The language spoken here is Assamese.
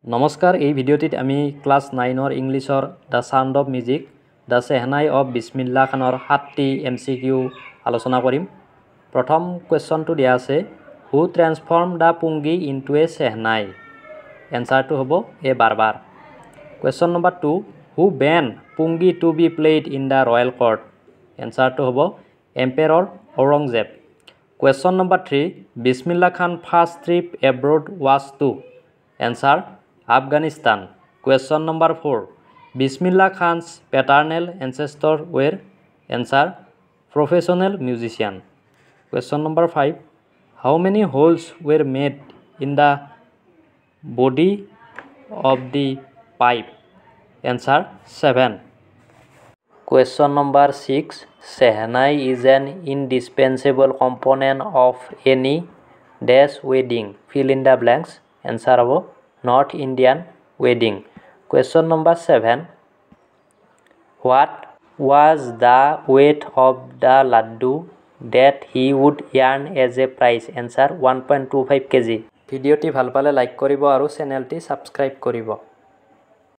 নমস্কাৰ এই ভিডিঅ'টিত আমি ক্লাছ 9 ৰ ইংলিছৰ the sound of music the shehnai of বিসমিল্লাহ খানৰ 7টি এমসিকিউ আলোচনা কৰিম। প্ৰথম কোৱেশ্চনটো দিয়া আছে who transform the pungi into a shehnai. এনসাৰটো হ'ব a barber. Question number 2 who banned pungi to be played in the royal court. এনসাৰটো হ'ব emperor Aurangzeb. Question number 3 Bismillah Khan first trip abroad was to. Answer Afghanistan. Question number 4. Bismillah Khan's paternal ancestor were. Answer professional musician. Question number 5. How many holes were made in the body of the pipe? Answer 7. Question number 6. Shehnai is an indispensable component of any dash wedding. Fill in the blanks. Answer of North Indian wedding. Question number 7. What was the weight of the laddu that he would earn as a prize? Answer 1.25 kg. ভিডিওটি ভাল পালে লাইক কৰিব আৰু চেনেলটি সাবস্ক্ৰাইব কৰিব।